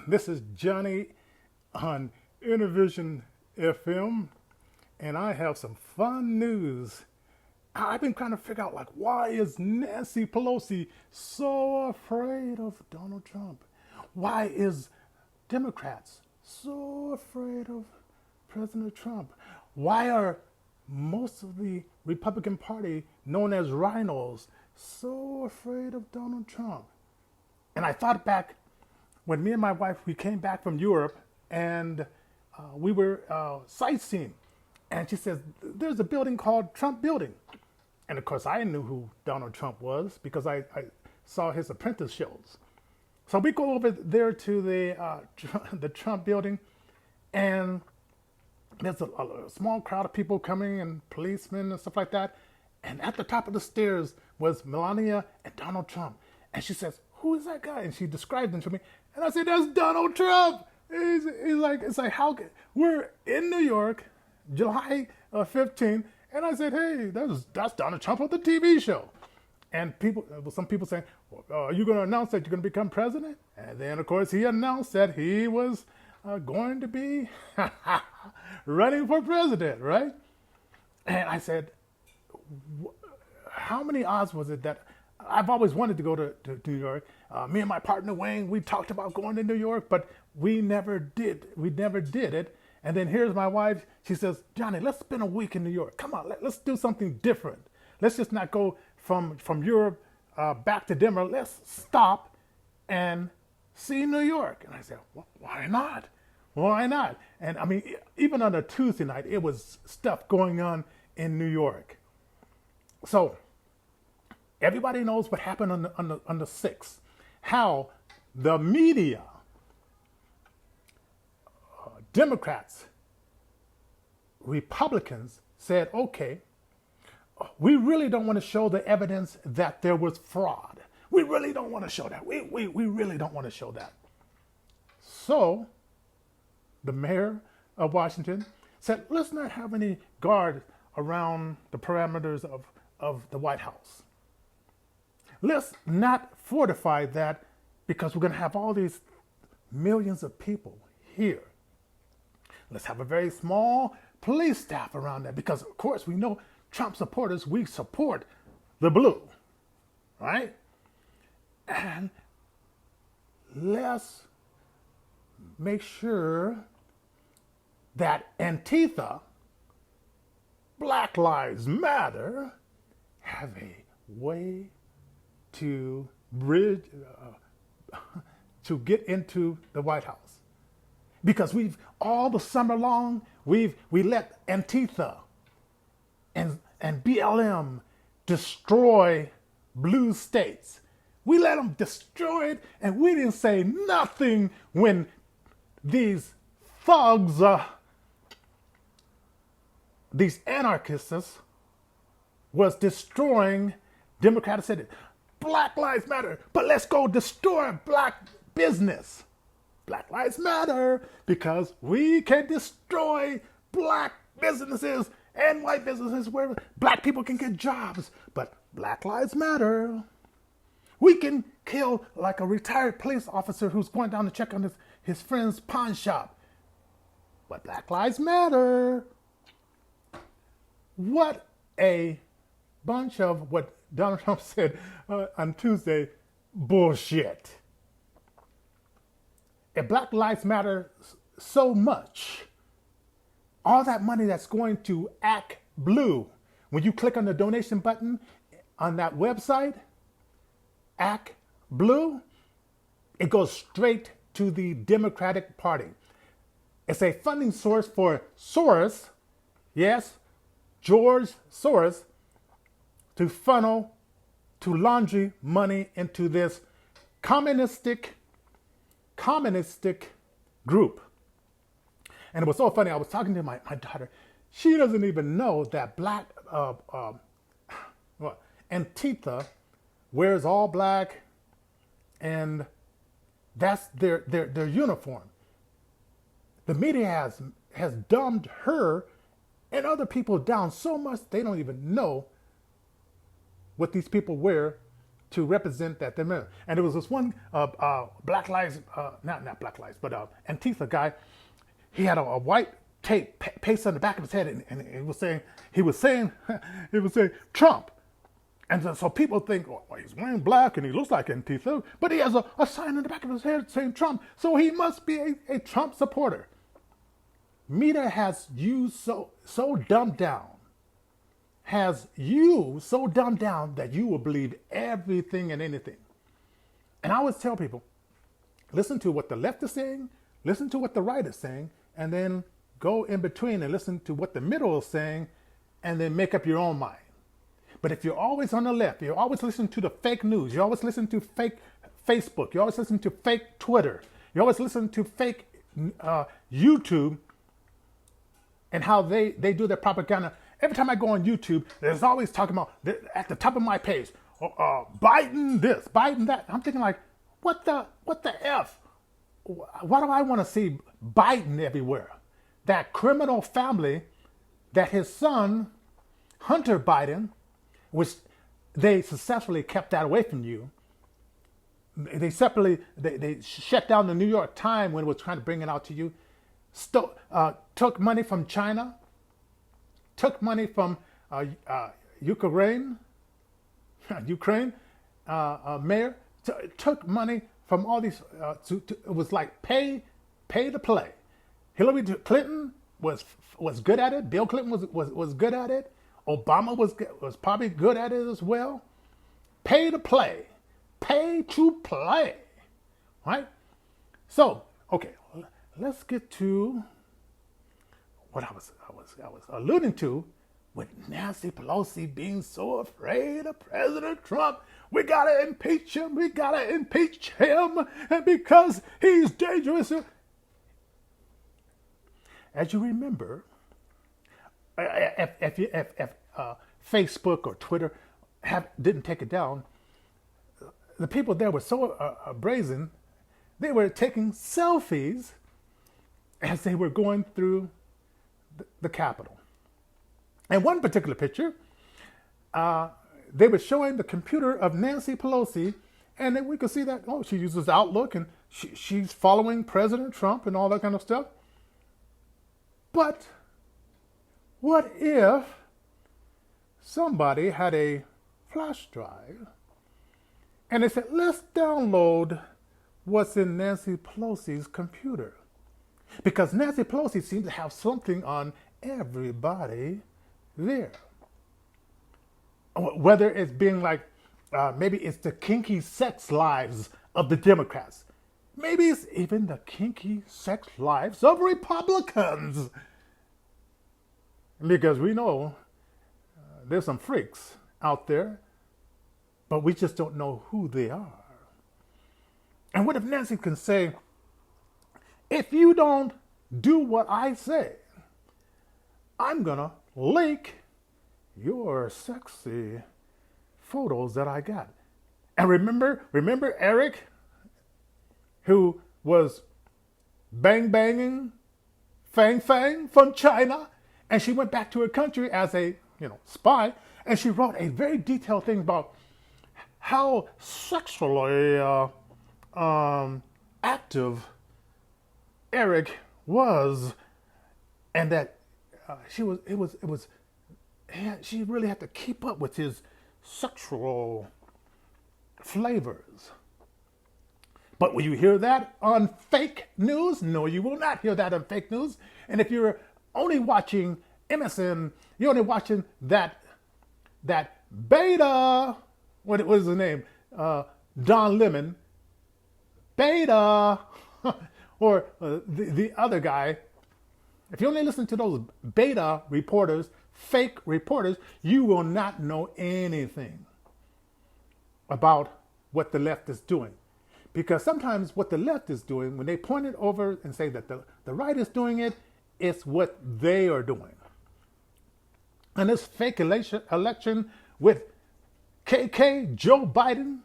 This is Johnny on Intervision FM, and I have some fun news. I've been trying to figure out, like, why is Nancy Pelosi so afraid of Donald Trump? Why is Democrats so afraid of President Trump? Why are most of the Republican Party, known as rhinos, so afraid of Donald Trump? And I thought back when me and my wife, we came back from Europe, and we were sightseeing. And she says, there's a building called Trump Building. And of course, I knew who Donald Trump was because I saw his apprentice shows. So we go over there to the Trump Building, and there's a small crowd of people coming, and policemen and stuff like that. And at the top of the stairs was Melania and Donald Trump. And she says, who is that guy? And she described him to me. And I said, that's Donald Trump. He's like, it's like, how we're in New York, July 15th. And I said, hey, that's Donald Trump on the TV show. And some people saying, well, are you going to announce that you're going to become president? And then, of course, he announced that he was going to be running for president, right? And I said, how many odds was it that I've always wanted to go to New York. Me and my partner Wayne, we talked about going to New York, but we never did. We never did it. And then here's my wife. She says, Johnny, let's spend a week in New York. Come on, let's do something different. Let's just not go from Europe back to Denver. Let's stop and see New York. And I said, well, why not? Why not? And I mean, even on a Tuesday night, it was stuff going on in New York. So everybody knows what happened on the 6th, how the media, Democrats, Republicans said, okay, we really don't want to show the evidence that there was fraud. We really don't want to show that. We really don't want to show that. So the mayor of Washington said, let's not have any guard around the parameters of the White House. Let's not fortify that because we're going to have all these millions of people here. Let's have a very small police staff around that because, of course, we know Trump supporters, we support the blue, right? And let's make sure that Antifa, Black Lives Matter, have a way to bridge, to get into the White House. Because we've, all the summer long, we let Antifa and BLM destroy blue states. We let them destroy it, and we didn't say nothing when these thugs, these anarchists, was destroying. Democrats said, Black Lives Matter, but let's go destroy black business. Black Lives Matter because we can destroy black businesses and white businesses where black people can get jobs. But Black Lives Matter. We can kill like a retired police officer who's going down to check on his friend's pawn shop. But Black Lives Matter. What a bunch of what Donald Trump said on Tuesday, bullshit. If Black Lives Matter so much, all that money that's going to Act Blue, when you click on the donation button on that website, Act Blue, it goes straight to the Democratic Party. It's a funding source for Soros, yes, George Soros, to funnel, to laundry money into this communistic group. And it was so funny. I was talking to my daughter. She doesn't even know that Antifa wears all black, and that's their uniform. The media has dumbed her and other people down so much they don't even know what these people wear to represent that. And there was this one Black Lives, not Black Lives, but Antifa guy. He had a white tape pasted on the back of his head, and he was saying he was saying Trump. And so people think, oh, well, he's wearing black and he looks like Antifa, but he has a sign on the back of his head saying Trump, so he must be a Trump supporter. Media has you so dumbed down, that you will believe everything and anything. And I always tell people, listen to what the left is saying, listen to what the right is saying, and then go in between and listen to what the middle is saying, and then make up your own mind. But if you're always on the left, you're always listening to the fake news, you always listen to fake Facebook, you always listen to fake Twitter, you always listen to fake YouTube and how they do their propaganda. Every time I go on YouTube, there's always talking about, at the top of my page, Biden this, Biden that. I'm thinking like, what the F? Why do I want to see Biden everywhere? That criminal family that his son, Hunter Biden, which they successfully kept that away from you. They shut down the New York Times when it was trying to bring it out to you. Took money from China, took money from Ukraine mayor, took money from all these. It was like pay to play. Hillary Clinton was good at it. Bill Clinton was good at it. Obama was probably good at it as well. Pay to play, right? So, okay, let's get to what I was alluding to with Nancy Pelosi being so afraid of President Trump. We gotta impeach him, and because he's dangerous. As you remember, if Facebook or Twitter didn't take it down, the people there were so brazen, they were taking selfies as they were going through the Capitol. And one particular picture, they were showing the computer of Nancy Pelosi, and then we could see that, oh, she uses Outlook, and she's following President Trump and all that kind of stuff. But what if somebody had a flash drive and they said, let's download what's in Nancy Pelosi's computer? Because Nancy Pelosi seems to have something on everybody there. Whether it's being like, maybe it's the kinky sex lives of the Democrats. Maybe it's even the kinky sex lives of Republicans. Because we know there's some freaks out there, but we just don't know who they are. And what if Nancy can say, if you don't do what I say, I'm going to leak your sexy photos that I got. And remember Eric, who was banging Fang from China, and she went back to her country as a spy, and she wrote a very detailed thing about how sexually active Eric was, and that she really had to keep up with his sexual flavors. But will you hear that on fake news? No, you will not hear that on fake news. And if you're only watching MSN, you're only watching that beta, what was his name? Don Lemon, beta, or the other guy. If you only listen to those beta reporters, fake reporters, you will not know anything about what the left is doing. Because sometimes what the left is doing, when they point it over and say that the right is doing it, it's what they are doing. And this fake election with KK Joe Biden,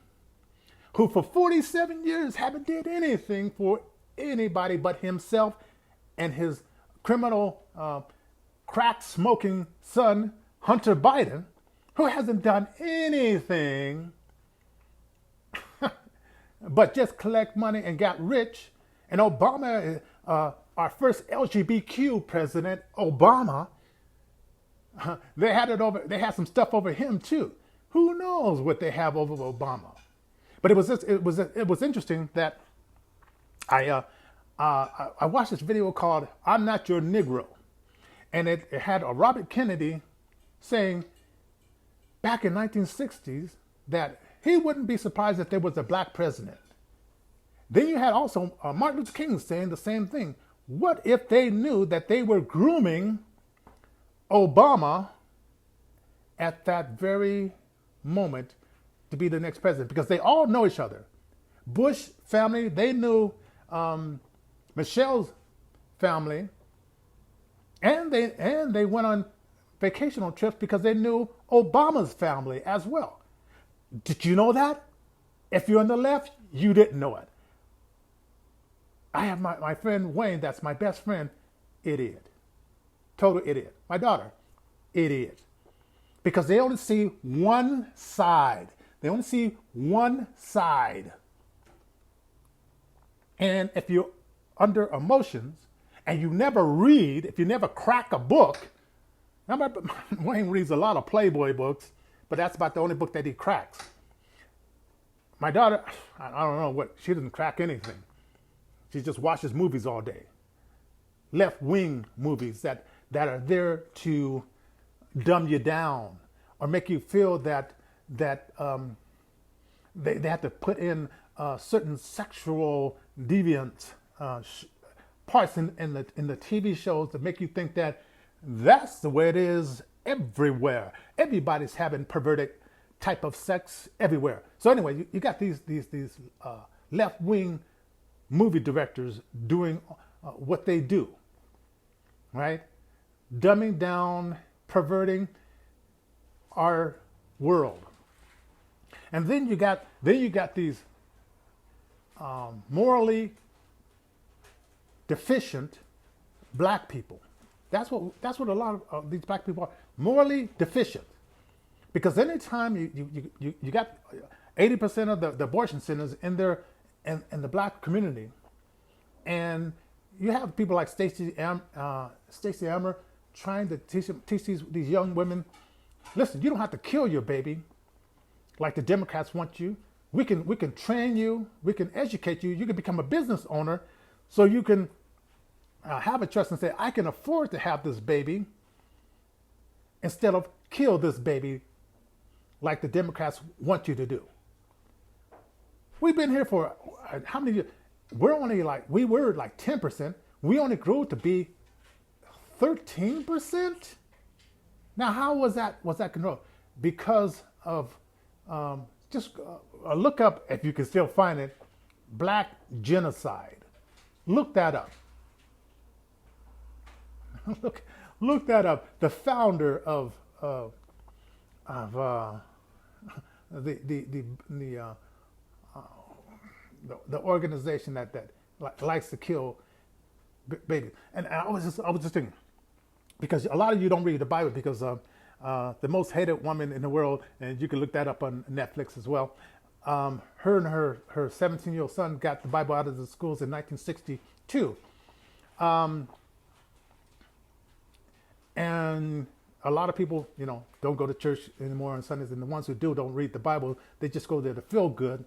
who for 47 years haven't did anything for anybody but himself and his criminal crack smoking son, Hunter Biden, who hasn't done anything but just collect money and got rich. And Obama, our first LGBTQ president, Obama, they had it over. They had some stuff over him too. Who knows what they have over Obama? But it was interesting that I watched this video called "I'm Not Your Negro," and it had a Robert Kennedy saying back in 1960s that he wouldn't be surprised if there was a black president. Then you had also Martin Luther King saying the same thing. What if they knew that they were grooming Obama at that very moment to be the next president? Because they all know each other. Bush family, they knew Michelle's family, and they went on vacational trips because they knew Obama's family as well. Did you know that? If you're on the left, you didn't know it. I have my friend Wayne, that's my best friend, idiot. Total idiot. My daughter, idiot. Because they only see one side. They only see one side. And if you're under emotions and you never read, if you never crack a book, Wayne reads a lot of Playboy books, but that's about the only book that he cracks. My daughter, I don't know what, she doesn't crack anything. She just watches movies all day. Left-wing movies that are there to dumb you down or make you feel that they have to put in certain sexual deviant parts in the TV shows to make you think that that's the way it is everywhere. Everybody's having perverted type of sex everywhere. So anyway, you got these left-wing movie directors doing what they do, right? Dumbing down, perverting our world. And then you got these morally deficient black people. That's what a lot of these black people are, morally deficient. Because anytime you got 80% of the abortion centers in the black community, and you have people like Stacey Amer trying to teach these young women, listen, you don't have to kill your baby like the Democrats want you. We can train you, we can educate you, you can become a business owner, so you can have a trust and say, I can afford to have this baby instead of kill this baby like the Democrats want you to do. We've been here for how many years? We were like 10%. We only grew to be 13%. Now, how was that controlled? Because of just look up, if you can still find it, black genocide. Look that up. Look that up. The founder of the organization that likes to kill babies. And I was just thinking, because a lot of you don't read the Bible because the most hated woman in the world, and you can look that up on Netflix as well. Her and her 17-year-old son got the Bible out of the schools in 1962. And a lot of people, don't go to church anymore on Sundays, and the ones who do don't read the Bible. They just go there to feel good.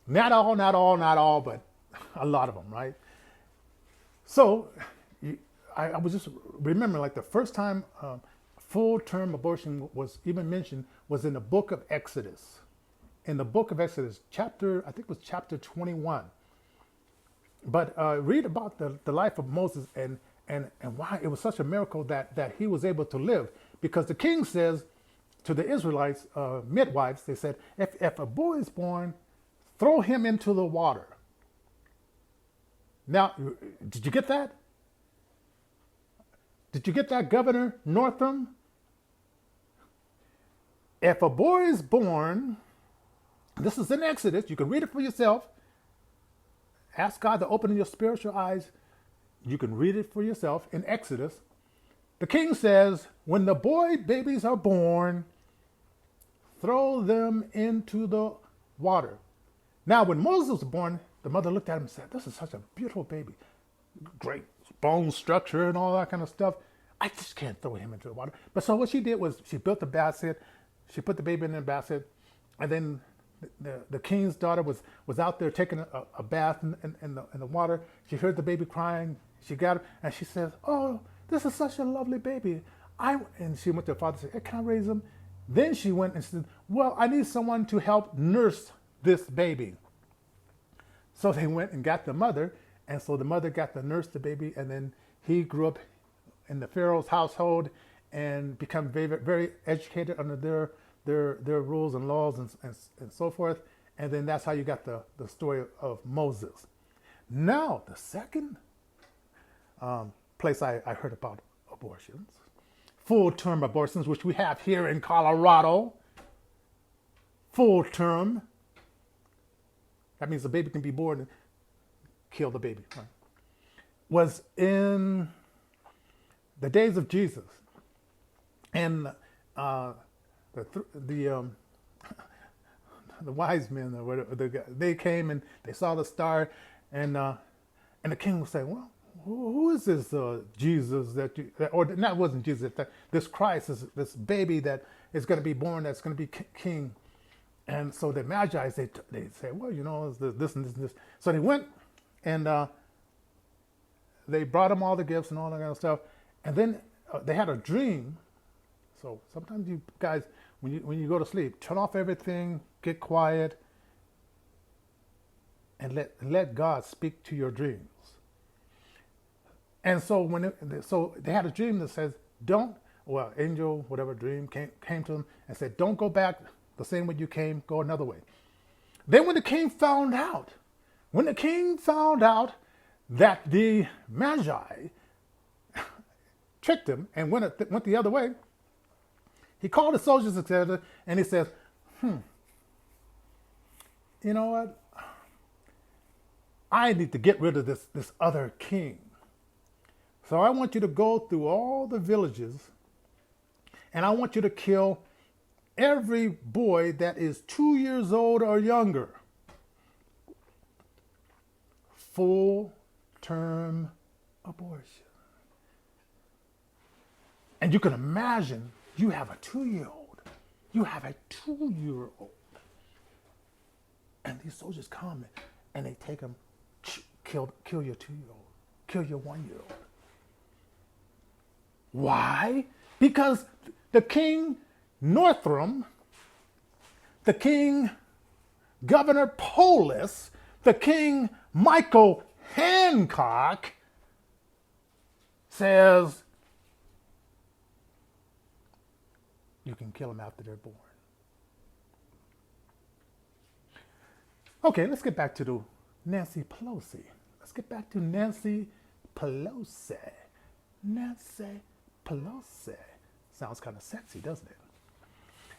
Not all, but a lot of them, right? So I was just remembering, like the first time full-term abortion was even mentioned was in the book of Exodus. In the book of Exodus, I think it was chapter 21. But read about the life of Moses and why it was such a miracle that he was able to live. Because the king says to the Israelites, midwives, they said, if a boy is born, throw him into the water. Now, did you get that? Did you get that, Governor Northam? If a boy is born, this is in Exodus, you can read it for yourself. Ask God to open your spiritual eyes. You can read it for yourself in Exodus. The king says, when the boy babies are born, throw them into the water. Now, when Moses was born, the mother looked at him and said, "This is such a beautiful baby. Great bone structure and all that kind of stuff. I just can't throw him into the water." But so what she did was she built a basket. She put the baby in the basket. And then the king's daughter was out there taking a bath in the water. She heard the baby crying. She got it, and she says, "Oh, this is such a lovely baby." And she went to her father and said, "Hey, can I raise him?" Then she went and said, "Well, I need someone to help nurse this baby." So they went and got the mother, and so the mother got to nurse the baby, and then he grew up in the Pharaoh's household and become very, very educated under their rules and laws and so forth. And then that's how you got the story of Moses. Now, the second place I heard about abortions, full-term abortions, which we have here in Colorado, full term. That means the baby can be born and kill the baby. Right? Was in the days of Jesus, and the wise men or whatever, they came and they saw the star, and the king would say, "Well, who is this Jesus or that wasn't Jesus? This Christ, this baby that is going to be born, that's going to be king." And so the Magi, they say, "Well, it's this and this and this." So they went and they brought him all the gifts and all that kind of stuff. And then they had a dream. So sometimes you guys, when you go to sleep, turn off everything, get quiet, and let God speak to your dreams. And so so they had a dream that says, angel, whatever dream came to them and said, "Don't go back the same way you came, go another way." Then when the king found out that the Magi tricked him and went the other way, he called the soldiers together and he says, "You know what? I need to get rid of this other king. So I want you to go through all the villages and I want you to kill every boy that is 2 years old or younger." Full-term abortion. And you can imagine you have a 2-year-old. You have a 2-year-old. And these soldiers come and they take him, kill your 2-year-old, kill your 1-year-old. Why? Because the King Northrum, the King Governor Polis, the King Michael Hancock says you can kill them after they're born. Okay, let's get back to Nancy Pelosi. Let's get back to Nancy Pelosi. Nancy Pelosi. Sounds kind of sexy, doesn't it?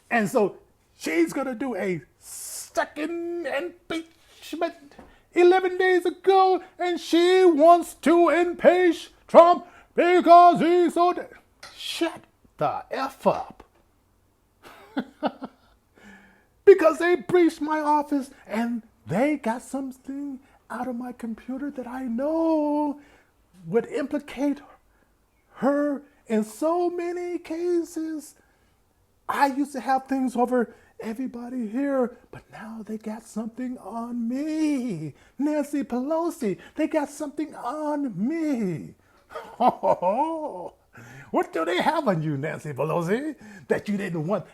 And so she's going to do a second impeachment 11 days ago, and she wants to impeach Trump because he's so shut the F up. Because they breached my office and they got something out of my computer that I know would implicate her in so many cases. I used to have things over everybody here, but now they got something on me. Nancy Pelosi, they got something on me. What do they have on you, Nancy Pelosi, that you didn't want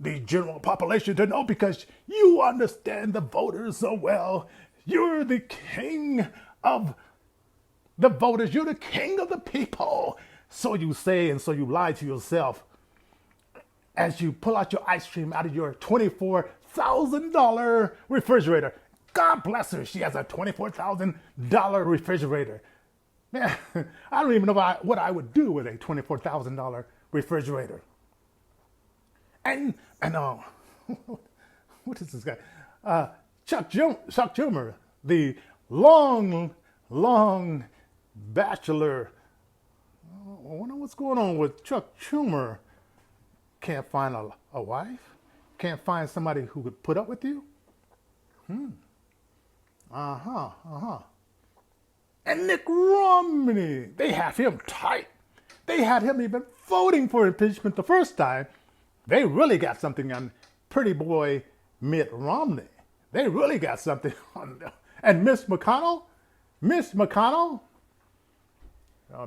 the general population to know because you understand the voters so well? You're the king of the voters. You're the king of the people. So you say, and so you lie to yourself as you pull out your ice cream out of your $24,000 refrigerator. God bless her. She has a $24,000 refrigerator. Man, I don't even know what I would do with a $24,000 refrigerator. And what is this guy? Chuck Schumer, the long bachelor. I wonder what's going on with Chuck Schumer. Can't find a wife? Can't find somebody who would put up with you? Uh-huh, uh-huh. And Mitt Romney, they have him tight. They had him even voting for impeachment the first time. They really got something on pretty boy Mitt Romney. They really got something on them. And Miss McConnell,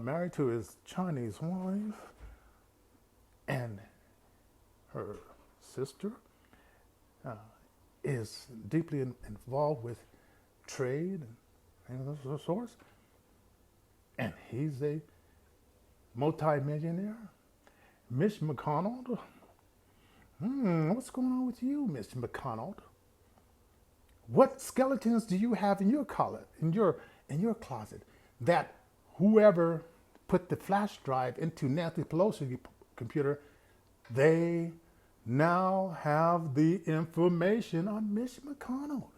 married to his Chinese wife, and her sister is deeply involved with trade and things of those sorts. And he's a multi-millionaire. Miss McConnell, what's going on with you, Miss McConnell? What skeletons do you have in your closet that whoever put the flash drive into Nancy Pelosi's computer, they now have the information on Miss McConnell?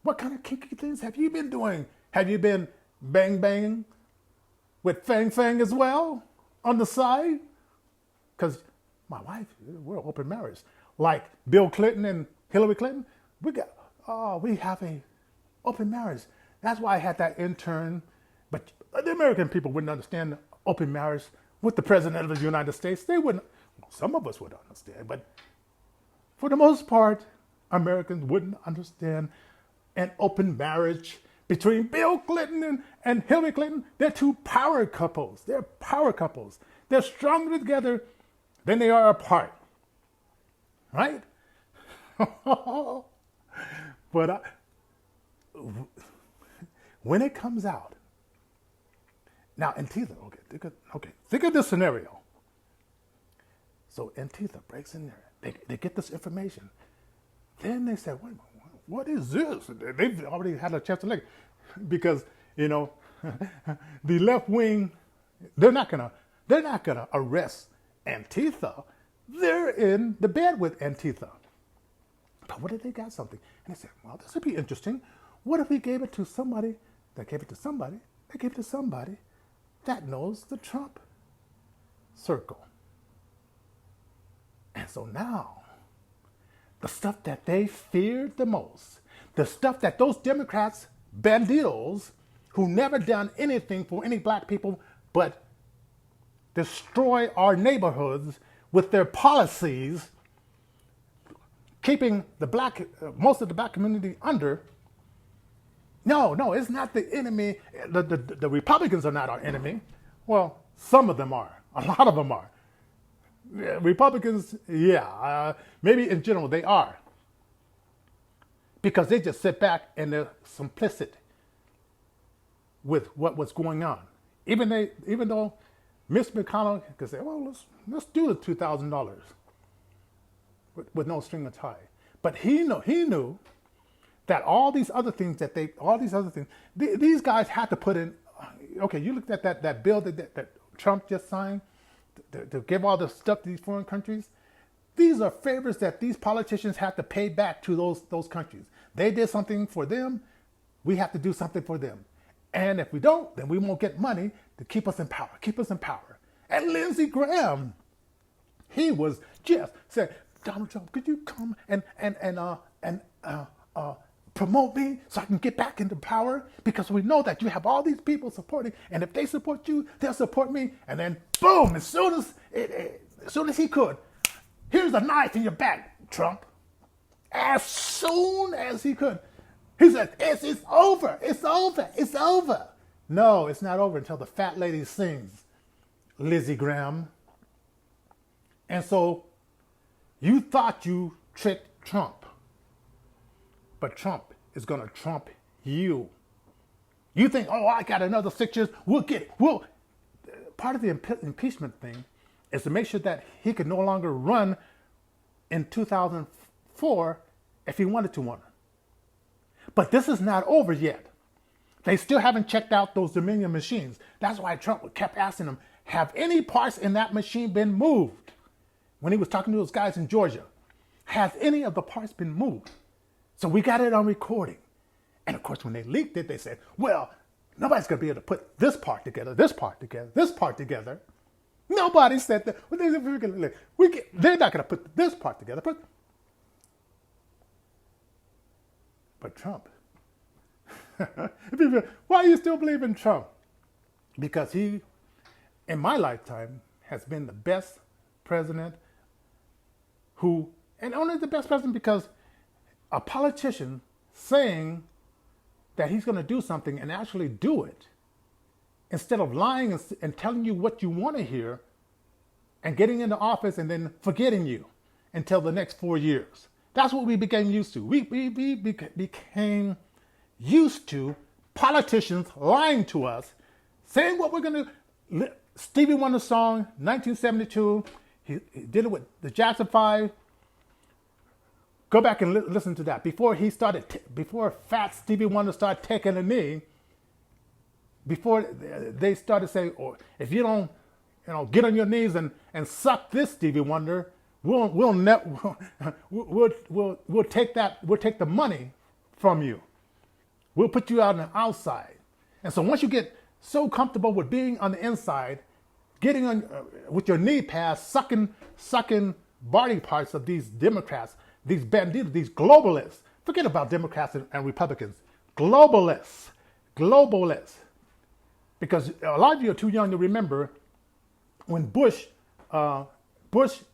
What kind of kinky things have you been doing? Have you been bang with Fang Fang as well on the side? Because my wife, we're open marriage. Like Bill Clinton and Hillary Clinton, we have a open marriage. That's why I had that intern. But the American people wouldn't understand open marriage with the President of the United States. They wouldn't. Some of us would understand, but for the most part, Americans wouldn't understand an open marriage between Bill Clinton and Hillary Clinton. They're two power couples. They're power couples. They're stronger together than they are apart. Right? But when it comes out, now Antifa, okay, think of this scenario. So Antifa breaks in there. They get this information. Then they say, wait, what is this? They've already had a chance to look. Because, the left wing, they're not gonna arrest Antifa. They're in the bed with Antifa. But what if they got something? And they said, well, this would be interesting. What if we gave it to somebody that gave it to somebody that gave it to somebody that knows the Trump circle? And so now, the stuff that they feared the most, the stuff that those Democrats, bandidos, who never done anything for any black people but destroy our neighborhoods with their policies, keeping most of the black community under. No, it's not the enemy. The Republicans are not our enemy. Well, some of them are. A lot of them are. Republicans, maybe in general they are. Because they just sit back and they're complicit with what was going on. Even though Miss McConnell could say, well, let's do the $2,000 with no string attached. But he knew that all these other things these guys had to put in. Okay, you looked at that bill that Trump just signed to give all the stuff to these foreign countries. These are favors that these politicians have to pay back to those countries. They did something for them. We have to do something for them. And if we don't, then we won't get money to keep us in power. And Lindsey Graham, he was just saying, Donald Trump, could you come and promote me so I can get back into power? Because we know that you have all these people supporting, and if they support you, they'll support me. And then boom, as soon as he could, here's a knife in your back, Trump. As soon as he could. He said, it's over. No, it's not over until the fat lady sings, Lizzie Graham. And so you thought you tricked Trump, but Trump is going to trump you. You think, I got another 6 years. We'll get it. Part of the impeachment thing is to make sure that he could no longer run in 2004 if he wanted to run. But this is not over yet. They still haven't checked out those Dominion machines. That's why Trump kept asking them, have any parts in that machine been moved? When he was talking to those guys in Georgia, has any of the parts been moved? So we got it on recording. And of course, when they leaked it, they said, well, nobody's going to be able to put this part together, this part together, this part together. Nobody said that. They're not going to put this part together. But Trump People, why do you still believe in Trump? Because he, in my lifetime, has been the best president who, and only the best president because a politician saying that he's going to do something and actually do it instead of lying and telling you what you want to hear and getting into office and then forgetting you until the next 4 years. That's what we became used to. We became used to politicians lying to us, saying what we're going to. Stevie Wonder's song, 1972, he did it with the Jackson 5. Go back and listen to that. Before Fat Stevie Wonder started taking a knee, before they started saying, "Oh, if you don't, get on your knees and suck this Stevie Wonder, we'll take the money from you. We'll put you out on the outside." And so once you get so comfortable with being on the inside, getting on with your knee pads, sucking body parts of these Democrats, these banditos, these globalists. Forget about Democrats and Republicans. Globalists. Because a lot of you are too young to remember when Bush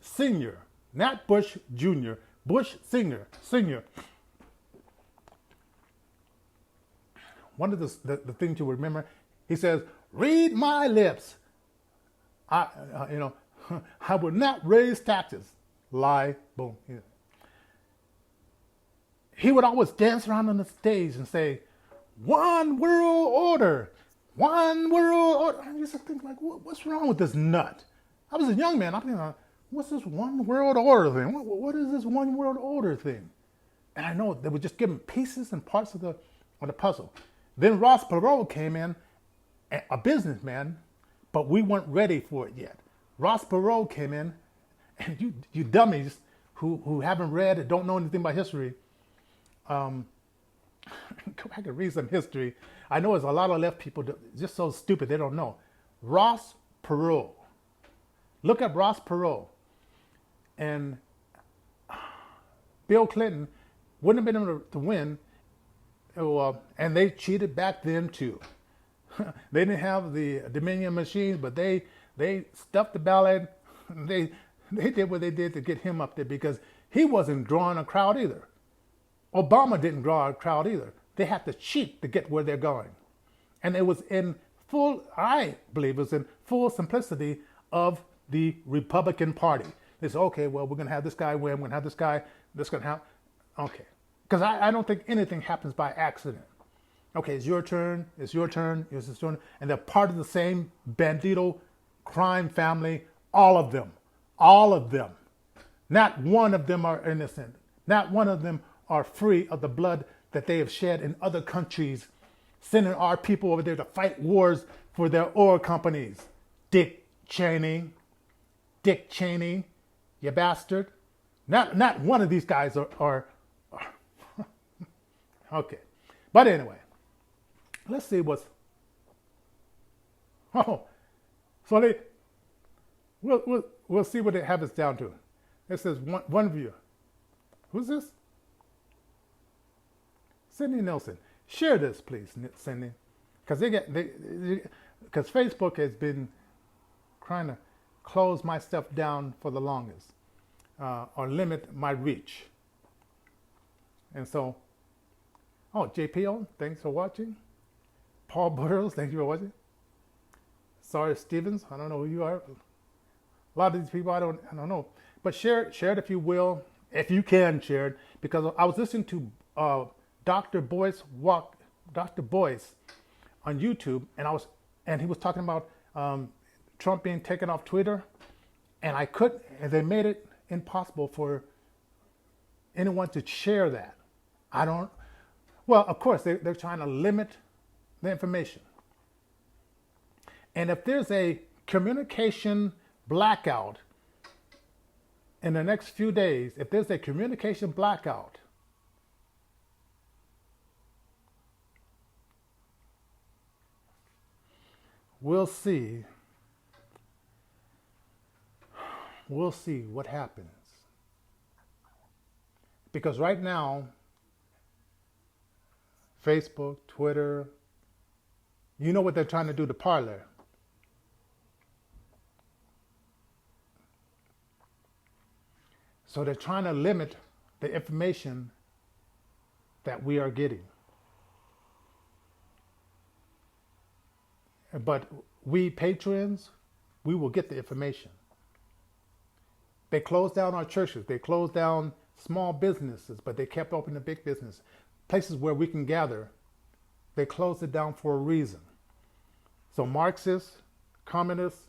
Sr., not Bush Jr., Bush Sr., one of the things you remember, he says, "Read my lips. I will not raise taxes." Lie. Boom. Yeah. He would always dance around on the stage and say, "One world order, one world order." I used to think, like, what's wrong with this nut? I was a young man. I'm thinking, what's this one world order thing? What is this one world order thing? And I know they were just giving pieces and parts of the puzzle. Then Ross Perot came in, a businessman, but we weren't ready for it yet. Ross Perot came in, and you dummies who haven't read and don't know anything about history, go back and read some history. I know there's a lot of left people just so stupid they don't know. Ross Perot. Look at Ross Perot. And Bill Clinton wouldn't have been able to win. And they cheated back then too. They didn't have the Dominion machines, but they stuffed the ballot. They did what they did to get him up there because he wasn't drawing a crowd either. Obama didn't draw a crowd either. They had to cheat to get where they're going. And it was in I believe it was in full simplicity of the Republican Party. They said, okay, well, we're going to have this guy win. We're going to have this guy. This going to happen. Okay. Because I don't think anything happens by accident. Okay, it's your turn. It's your turn. It's his turn. And they're part of the same bandito crime family. All of them. All of them. Not one of them are innocent. Not one of them are free of the blood that they have shed in other countries, sending our people over there to fight wars for their oil companies. Dick Cheney, you bastard. Not one of these guys are okay. But anyway, let's see what's. Oh, so we'll see what it happens down to. It says one viewer. Who's this? Cindy Nelson. Share this, please, Cindy, because because Facebook has been trying to close my stuff down for the longest, or limit my reach. And so, JPO, thanks for watching. Paul Burrows, thank you for watching. Sorry, Stevens, I don't know who you are. A lot of these people, I don't know. But share it if you will, if you can share it, because I was listening to Dr. Boyce on YouTube, and he was talking about Trump being taken off Twitter, and they made it impossible for anyone to share that. Well, of course, they're trying to limit the information. And if there's a communication blackout in the next few days, we'll see what happens. Because right now, Facebook, Twitter. You know what they're trying to do to Parler. So they're trying to limit the information that we are getting. But we patrons, we will get the information. They closed down our churches. They closed down small businesses, but they kept open the big business. Places where we can gather, they closed it down for a reason. So Marxists, communists,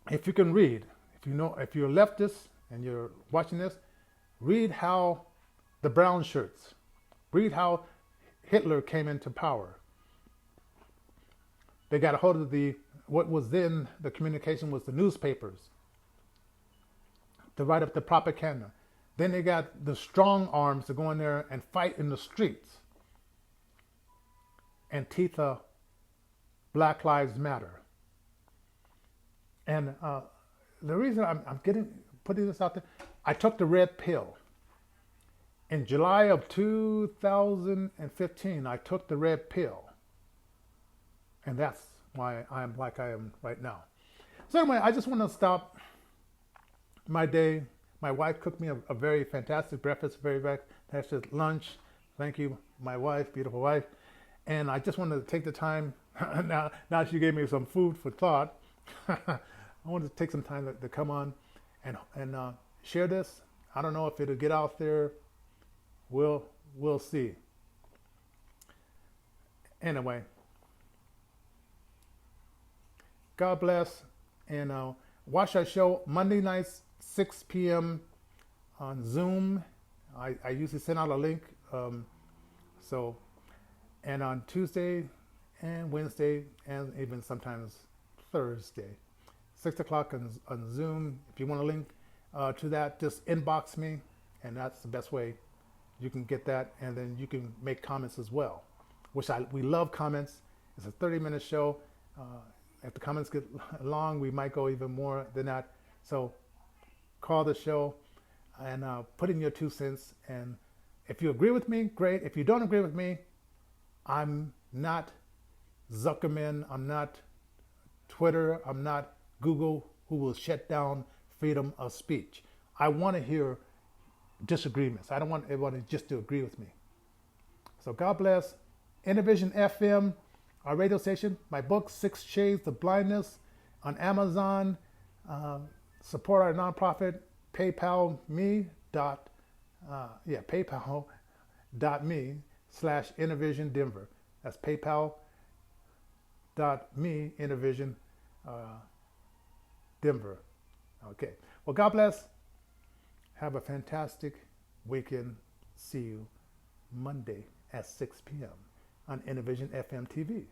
if you can read, if you're a leftist and you're watching this, read how the brown shirts, read how Hitler came into power. They got a hold of what was then the communication was the newspapers to write up the propaganda. Then they got the strong arms to go in there and fight in the streets. Antifa, Black Lives Matter. And the reason I'm putting this out there, I took the red pill. In July of 2015, I took the red pill. And that's why I am like I am right now. So anyway, I just want to stop my day. My wife cooked me a very fantastic breakfast, very fantastic lunch. Thank you, my wife, beautiful wife. And I just wanted to take the time, now she gave me some food for thought. I wanted to take some time to come on and share this. I don't know if it'll get out there. We'll see. Anyway, God bless, and watch our show Monday nights, 6 p.m. on Zoom. I usually send out a link. And on Tuesday and Wednesday, and even sometimes Thursday, 6 o'clock on Zoom. If you want a link to that, just inbox me, and that's the best way you can get that. And then you can make comments as well, we love comments. It's a 30-minute show. If the comments get long, we might go even more than that. So call the show and put in your 2 cents. And if you agree with me, great. If you don't agree with me, I'm not Zuckerman, I'm not Twitter, I'm not Google, who will shut down freedom of speech. I want to hear disagreements. I don't want everybody just to agree with me. So God bless. Intervision FM, our radio station. My book, 6 Shades of Blindness, on Amazon. Support our nonprofit, paypal.me/Intervision Denver. That's paypal.me Intervision Denver. Okay. Well, God bless. Have a fantastic weekend. See you Monday at 6 p.m. on Intervision FM TV.